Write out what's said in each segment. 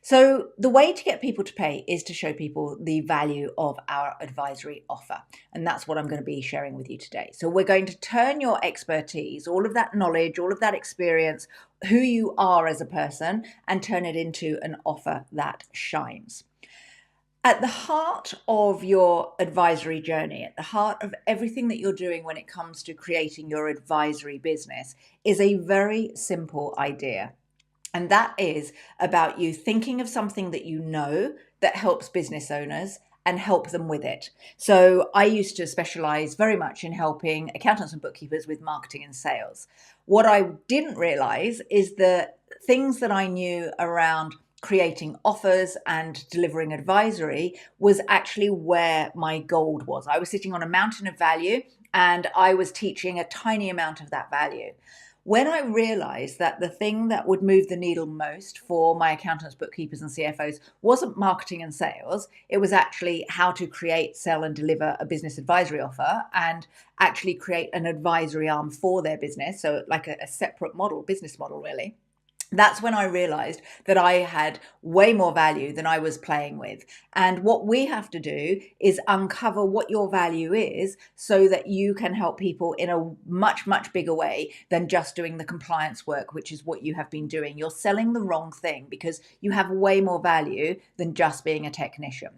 So the way to get people to pay is to show people the value of our advisory offer. And that's what I'm going to be sharing with you today. So we're going to turn your expertise, all of that knowledge, all of that experience, who you are as a person, and turn it into an offer that shines. At the heart of your advisory journey, at the heart of everything that you're doing when it comes to creating your advisory business, is a very simple idea. And that is about you thinking of something that you know that helps business owners and help them with it. So I used to specialize very much in helping accountants and bookkeepers with marketing and sales. What I didn't realize is the things that I knew around creating offers and delivering advisory was actually where my gold was. I was sitting on a mountain of value and I was teaching a tiny amount of that value. When I realized that the thing that would move the needle most for my accountants, bookkeepers, and CFOs wasn't marketing and sales, it was actually how to create, sell, and deliver a business advisory offer and actually create an advisory arm for their business. So, like a separate model, business model, really. That's when I realized that I had way more value than I was playing with. And what we have to do is uncover what your value is so that you can help people in a much, much bigger way than just doing the compliance work, which is what you have been doing. You're selling the wrong thing because you have way more value than just being a technician.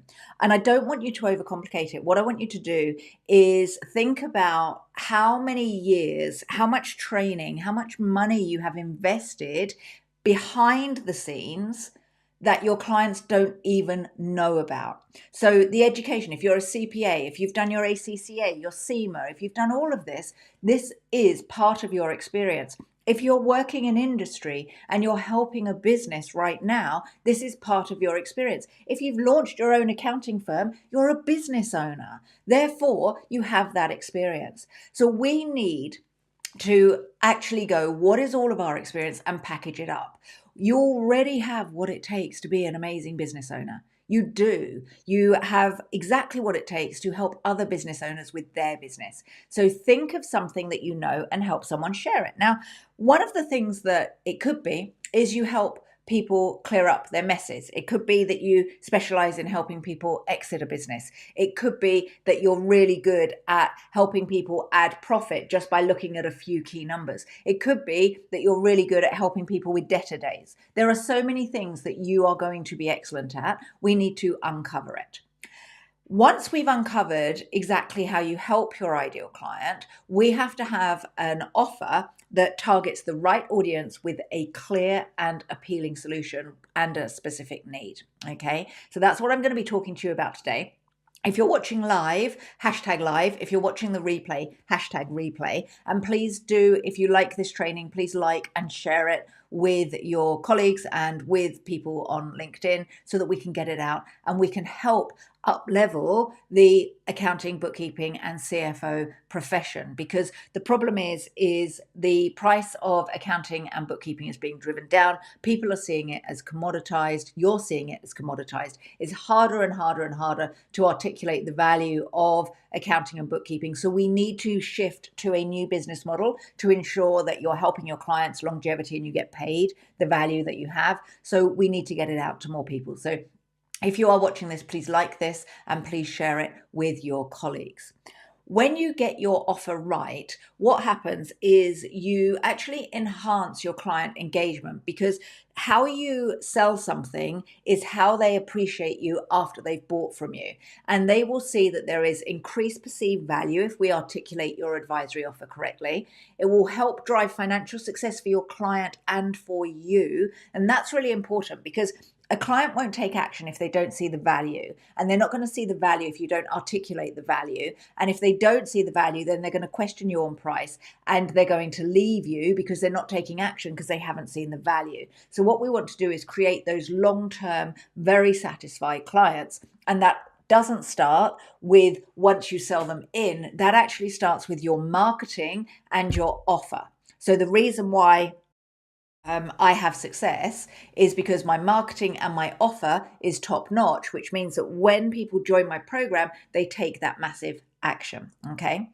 And I don't want you to overcomplicate it. What I want you to do is think about how many years, how much training, how much money you have invested behind the scenes that your clients don't even know about. So the education, if you're a CPA, if you've done your ACCA, your CIMA, if you've done all of this, this is part of your experience. If you're working in industry and you're helping a business right now, this is part of your experience. If you've launched your own accounting firm, you're a business owner. Therefore, you have that experience. So we need to actually go, what is all of our experience, and package it up. You already have what it takes to be an amazing business owner. You do. You have exactly what it takes to help other business owners with their business. So think of something that you know and help someone share it. Now, one of the things that it could be is you help people clear up their messes. It could be that you specialize in helping people exit a business. It could be that you're really good at helping people add profit just by looking at a few key numbers. It could be that you're really good at helping people with debtor days. There are so many things that you are going to be excellent at. We need to uncover it. Once we've uncovered exactly how you help your ideal client, we have to have an offer that targets the right audience with a clear and appealing solution and a specific need. Okay, so that's what I'm going to be talking to you about today. If you're watching live, hashtag live. If you're watching the replay, hashtag replay. And please do, if you like this training, please like and share it with your colleagues and with people on LinkedIn so that we can get it out and we can help up level the accounting, bookkeeping, and CFO profession. Because the problem is the price of accounting and bookkeeping is being driven down. People are seeing it as commoditized. You're seeing it as commoditized. It's harder and harder and harder to articulate the value of accounting and bookkeeping. So we need to shift to a new business model to ensure that you're helping your clients longevity and you get paid the value that you have. So we need to get it out to more people. So if you are watching this, please like this and please share it with your colleagues. When you get your offer right, what happens is you actually enhance your client engagement, because how you sell something is how they appreciate you after they've bought from you. And they will see that there is increased perceived value if we articulate your advisory offer correctly. It will help drive financial success for your client and for you. And that's really important, because a client won't take action if they don't see the value, and they're not going to see the value if you don't articulate the value. And if they don't see the value, then they're going to question you on price and they're going to leave you because they're not taking action because they haven't seen the value. So what we want to do is create those long-term, very satisfied clients. And that doesn't start with once you sell them in, that actually starts with your marketing and your offer. So the reason why I have success is because my marketing and my offer is top notch, which means that when people join my program, they take that massive action. Okay.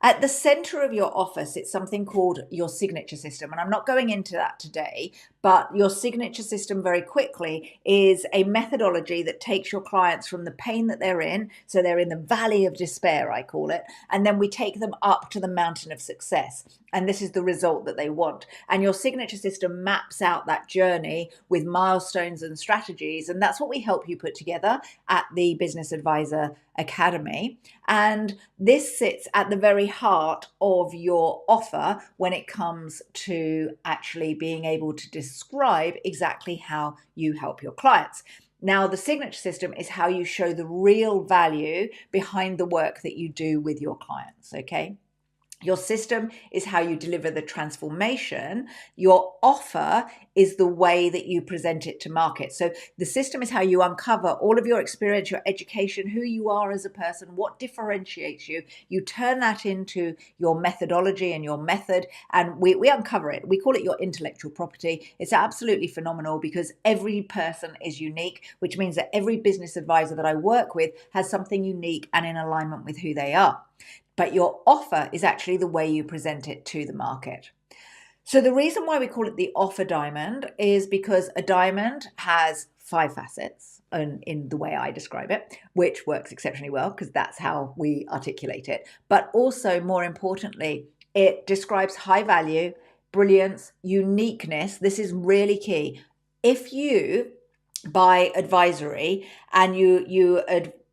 At the center of your offer sits something called your signature system. And I'm not going into that today, But your signature system very quickly is a methodology that takes your clients from the pain that they're in. So they're in the valley of despair, I call it. And then we take them up to the mountain of success. And this is the result that they want. And your signature system maps out that journey with milestones and strategies. And that's what we help you put together at the Business Advisor Academy. And this sits at the very heart of your offer when it comes to actually being able to describe exactly how you help your clients. Now, the signature system is how you show the real value behind the work that you do with your clients, okay? Your system is how you deliver the transformation. Your offer is the way that you present it to market. So the system is how you uncover all of your experience, your education, who you are as a person, what differentiates you. You turn that into your methodology and your method, and we uncover it. We call it your intellectual property. It's absolutely phenomenal because every person is unique, which means that every business advisor that I work with has something unique and in alignment with who they are. But your offer is actually the way you present it to the market. So the reason why we call it the offer diamond is because a diamond has 5 facets in the way I describe it, which works exceptionally well because that's how we articulate it. But also, more importantly, it describes high value, brilliance, uniqueness. This is really key. If you buy advisory and you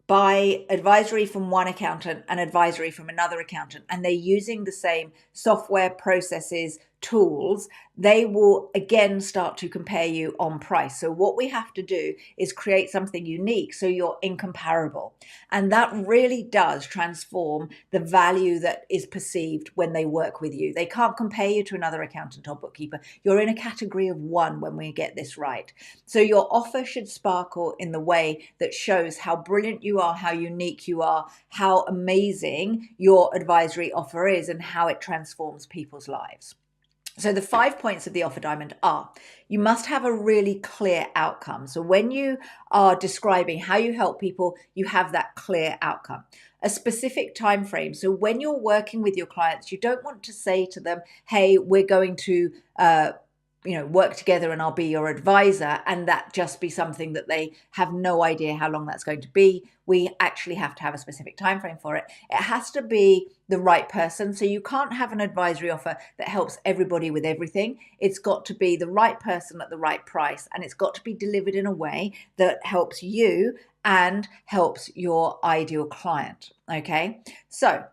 buy advisory from one accountant and advisory from another accountant, and they're using the same software, processes, tools, they will again start to compare you on price. So what we have to do is create something unique so you're incomparable. And that really does transform the value that is perceived when they work with you. They can't compare you to another accountant or bookkeeper. You're in a category of one when we get this right. So your offer should sparkle in the way that shows how brilliant you are, how unique you are, how amazing your advisory offer is, and how it transforms people's lives. So the 5 points of the offer diamond are: you must have a really clear outcome. So when you are describing how you help people, you have that clear outcome. A specific time frame. So when you're working with your clients, you don't want to say to them, hey, we're going to work together and I'll be your advisor, and that just be something that they have no idea how long that's going to be. We actually have to have a specific time frame for it. It has to be the right person. So you can't have an advisory offer that helps everybody with everything. It's got to be the right person at the right price, and it's got to be delivered in a way that helps you and helps your ideal client. Okay, so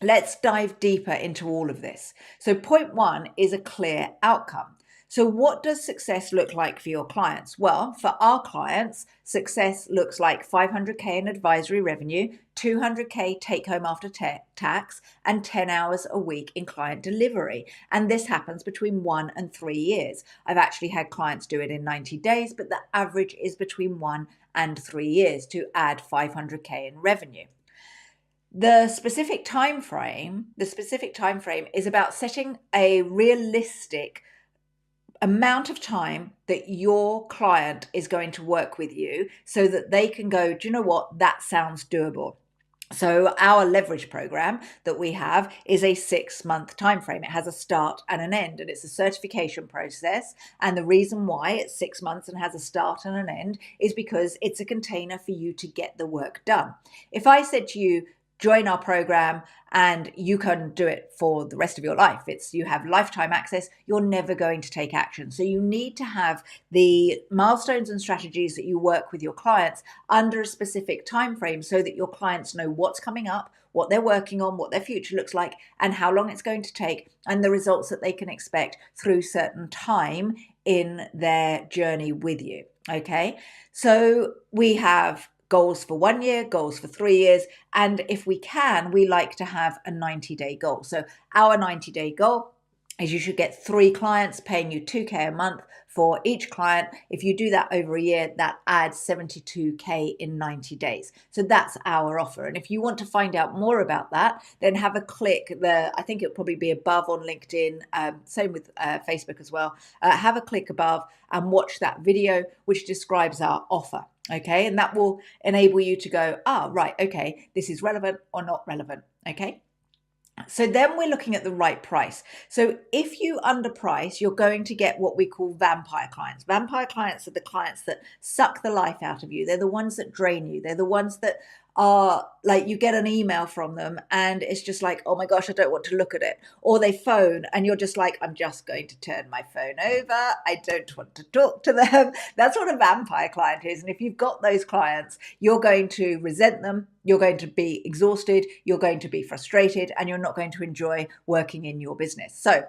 let's dive deeper into all of this. So point 1 is a clear outcome. So what does success look like for your clients? Well, for our clients, success looks like 500K in advisory revenue, 200K take home after tax, and 10 hours a week in client delivery. And this happens between 1 and 3 years. I've actually had clients do it in 90 days, but the average is between 1 and 3 years to add 500K in revenue. The specific time frame is about setting a realistic amount of time that your client is going to work with you so that they can go, do you know what, that sounds doable. So our leverage program that we have is a 6-month time frame. It has a start and an end, and it's a certification process. And the reason why it's 6 months and has a start and an end is because it's a container for you to get the work done. If I said to you, join our program and you can do it for the rest of your life, you have lifetime access, you're never going to take action. So you need to have the milestones and strategies that you work with your clients under a specific time frame so that your clients know what's coming up, what they're working on, what their future looks like, and how long it's going to take, and the results that they can expect through certain time in their journey with you. Okay, so we have goals for 1 year, goals for 3 years. And if we can, we like to have a 90-day goal. So our 90-day goal is you should get 3 clients paying you 2K a month for each client. If you do that over a year, that adds 72K in 90 days. So that's our offer. And if you want to find out more about that, then have a click there. I think it'll probably be above on LinkedIn, same with Facebook as well. Have a click above and watch that video, which describes our offer. Okay, and that will enable you to go, right, okay, this is relevant or not relevant. Okay. So then we're looking at the right price. So if you underprice, you're going to get what we call vampire clients. Vampire clients are the clients that suck the life out of you. They're the ones that drain you. They're the ones that are like, you get an email from them and it's just like, oh my gosh, I don't want to look at it. Or they phone and you're just like, I'm just going to turn my phone over. I don't want to talk to them. That's what a vampire client is. And if you've got those clients, you're going to resent them. You're going to be exhausted. You're going to be frustrated, and you're not going to enjoy working in your business. So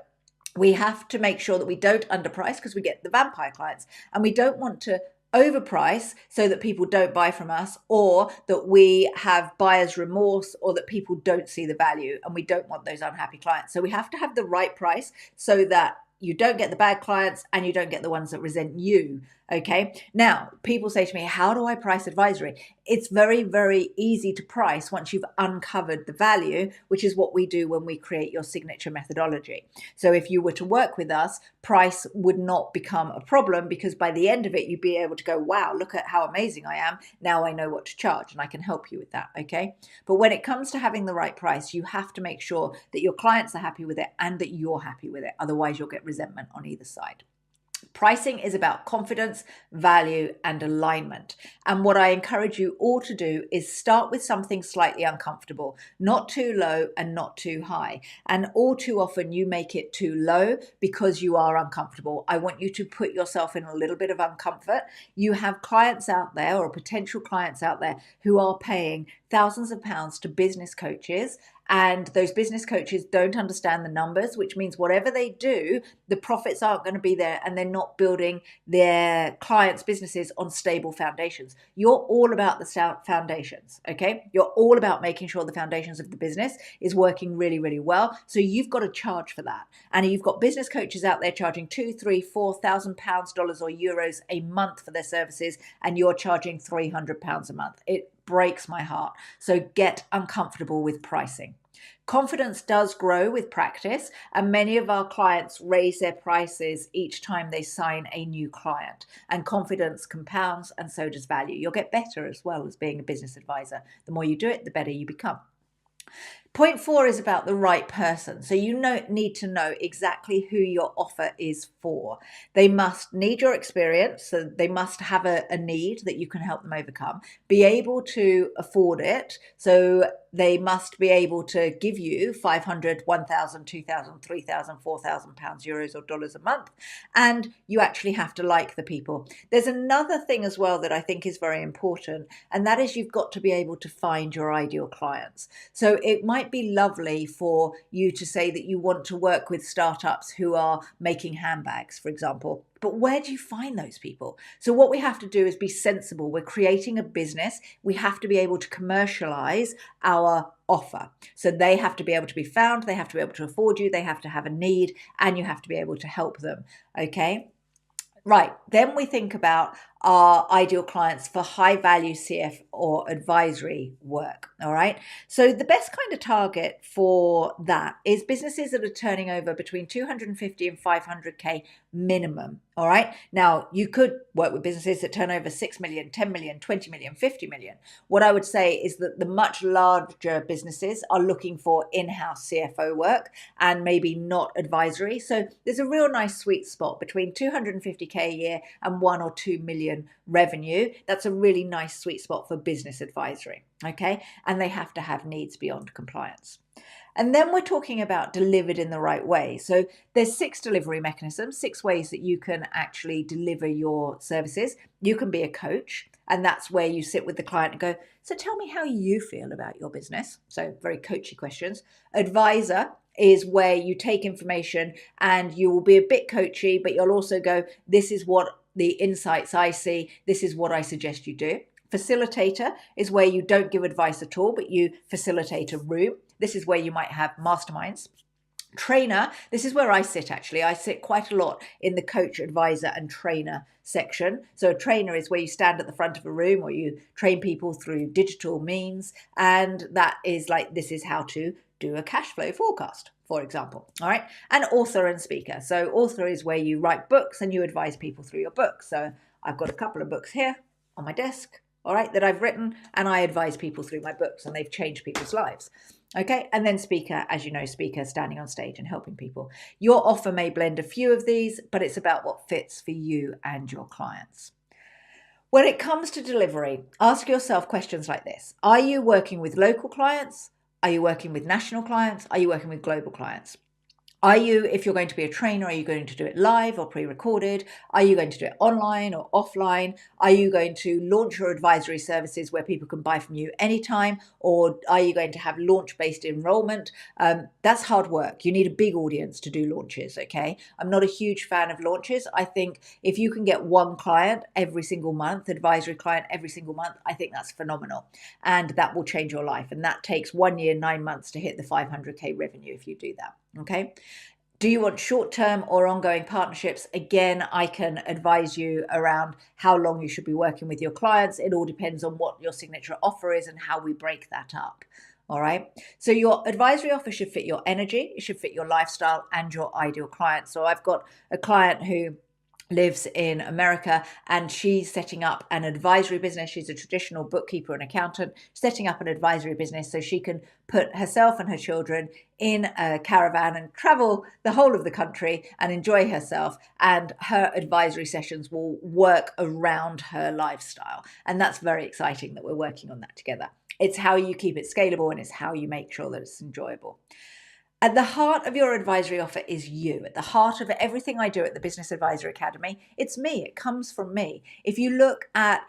we have to make sure that we don't underprice, because we get the vampire clients, and we don't want to overprice so that people don't buy from us, or that we have buyer's remorse, or that people don't see the value, and we don't want those unhappy clients. So we have to have the right price so that you don't get the bad clients and you don't get the ones that resent you. Okay. Now, people say to me, how do I price advisory? It's very, very easy to price once you've uncovered the value, which is what we do when we create your signature methodology. So if you were to work with us, price would not become a problem, because by the end of it, you'd be able to go, wow, look at how amazing I am. Now I know what to charge, and I can help you with that. Okay. But when it comes to having the right price, you have to make sure that your clients are happy with it and that you're happy with it. Otherwise, you'll get resentment on either side. Pricing is about confidence, value, and alignment. And what I encourage you all to do is start with something slightly uncomfortable, not too low and not too high. And all too often you make it too low because you are uncomfortable. I want you to put yourself in a little bit of uncomfort. You have clients out there, or potential clients out there, who are paying thousands of pounds to business coaches, and those business coaches don't understand the numbers, which means whatever they do, the profits aren't going to be there, and they're not building their clients' businesses on stable foundations. You're all about the foundations, okay? You're all about making sure the foundations of the business is working really, really well. So you've got to charge for that. And you've got business coaches out there charging £2,000, £3,000, £4,000, dollars, or euros a month for their services, and you're charging £300 a month. It breaks my heart. So get uncomfortable with pricing. Confidence does grow with practice, and many of our clients raise their prices each time they sign a new client. And confidence compounds, and so does value. You'll get better as well as being a business advisor. The more you do it, the better you become. Point 4 is about the right person. So you need to know exactly who your offer is for. They must need your experience. So they must have a need that you can help them overcome, be able to afford it. So they must be able to give you 500, 1,000, 2,000, 3,000, 4,000 pounds, euros, or dollars a month. And you actually have to like the people. There's another thing as well that I think is very important, and that is you've got to be able to find your ideal clients. So it might be lovely for you to say that you want to work with startups who are making handbags, for example. But where do you find those people? So what we have to do is be sensible. We're creating a business. We have to be able to commercialize our offer. So they have to be able to be found. They have to be able to afford you. They have to have a need, and you have to be able to help them. Okay. Right, then we think about our ideal clients for high value CF or advisory work. All right, so the best kind of target for that is businesses that are turning over between 250 and 500k minimum. All right, now you could work with businesses that turn over 6 million, 10 million, 20 million, 50 million. What I would say is that the much larger businesses are looking for in-house CFO work and maybe not advisory. So there's a real nice sweet spot between 250k a year and 1 or 2 million revenue. That's a really nice sweet spot for business advisory. Okay, and they have to have needs beyond compliance. And then we're talking about delivered in the right way. So there's 6 delivery mechanisms, 6 ways that you can actually deliver your services. You can be a coach, and that's where you sit with the client and go, so tell me how you feel about your business. So very coachy questions. Advisor is where you take information and you will be a bit coachy, but you'll also go, this is what the insights I see, this is what I suggest you do. Facilitator is where you don't give advice at all, but you facilitate a room. This is where you might have masterminds. Trainer, this is where I sit actually. I sit quite a lot in the coach, advisor, and trainer section. So a trainer is where you stand at the front of a room, or you train people through digital means. And that is like, this is how to do a cash flow forecast, for example. All right. And author and speaker. So author is where you write books and you advise people through your books. So I've got a couple of books here on my desk, all right, that I've written, and I advise people through my books, and they've changed people's lives. Okay, and then speaker, as you know, speaker standing on stage and helping people. Your offer may blend a few of these, but it's about what fits for you and your clients. When it comes to delivery, ask yourself questions like this. Are you working with local clients? Are you working with national clients? Are you working with global clients? Are you, if you're going to be a trainer, are you going to do it live or pre-recorded? Are you going to do it online or offline? Are you going to launch your advisory services where people can buy from you anytime? Or are you going to have launch-based enrollment? That's hard work. You need a big audience to do launches, okay? I'm not a huge fan of launches. I think if you can get one client every single month, advisory client every single month, I think that's phenomenal. And that will change your life. And that takes 1 year, 9 months to hit the 500K revenue if you do that, okay? Do you want short-term or ongoing partnerships? Again, I can advise you around how long you should be working with your clients. It all depends on what your signature offer is and how we break that up. All right. So your advisory offer should fit your energy, it should fit your lifestyle and your ideal client. So I've got a client who lives in America and she's setting up an advisory business. She's a traditional bookkeeper and accountant, setting up an advisory business so she can put herself and her children in a caravan and travel the whole of the country and enjoy herself. And her advisory sessions will work around her lifestyle. And that's very exciting that we're working on that together. It's how you keep it scalable and it's how you make sure that it's enjoyable. At the heart of your advisory offer is you. At the heart of everything I do at the Business Advisor Academy, it's me. It comes from me. If you look at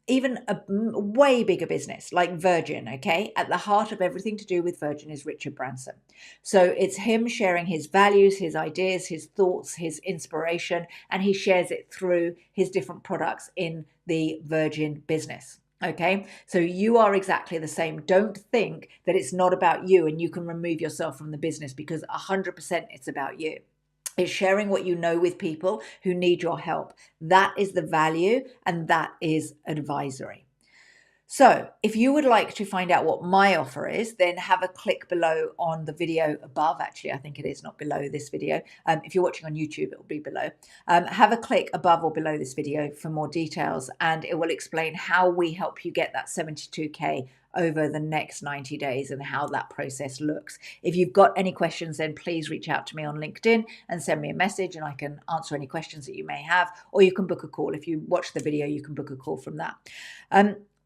even a way bigger business like Virgin, okay, at the heart of everything to do with Virgin is Richard Branson. So it's him sharing his values, his ideas, his thoughts, his inspiration, and he shares it through his different products in the Virgin business. Okay, so you are exactly the same. Don't think that it's not about you and you can remove yourself from the business, because 100% it's about you. It's sharing what you know with people who need your help. That is the value, and that is advisory. So if you would like to find out what my offer is, then have a click below on the video above. Actually, I think it is not below this video. If you're watching on YouTube, it will be below. Have a click above or below this video for more details, and it will explain how we help you get that 72K over the next 90 days and how that process looks. If you've got any questions, then please reach out to me on LinkedIn and send me a message and I can answer any questions that you may have, or you can book a call. If you watch the video, you can book a call from that.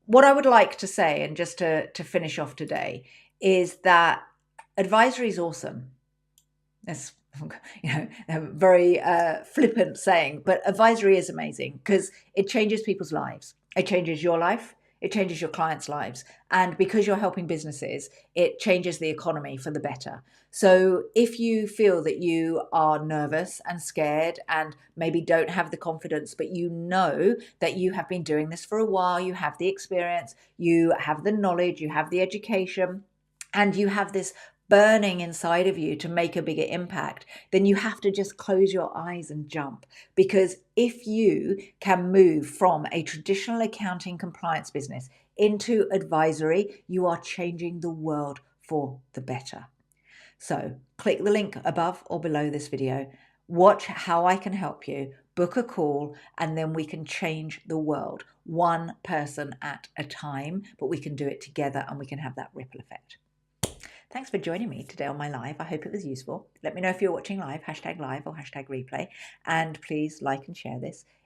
What I would like to say, and just to finish off today, is that advisory is awesome. That's a very flippant saying, but advisory is amazing because it changes people's lives. It changes your life. It changes your clients' lives. And because you're helping businesses, it changes the economy for the better. So if you feel that you are nervous and scared and maybe don't have the confidence, but you know that you have been doing this for a while, you have the experience, you have the knowledge, you have the education, and you have this burning inside of you to make a bigger impact, then you have to just close your eyes and jump. Because if you can move from a traditional accounting compliance business into advisory, you are changing the world for the better. So click the link above or below this video, watch how I can help you, book a call, and then we can change the world one person at a time, but we can do it together and we can have that ripple effect. Thanks for joining me today on my live. I hope it was useful. Let me know if you're watching live, #live or #replay. And please like and share this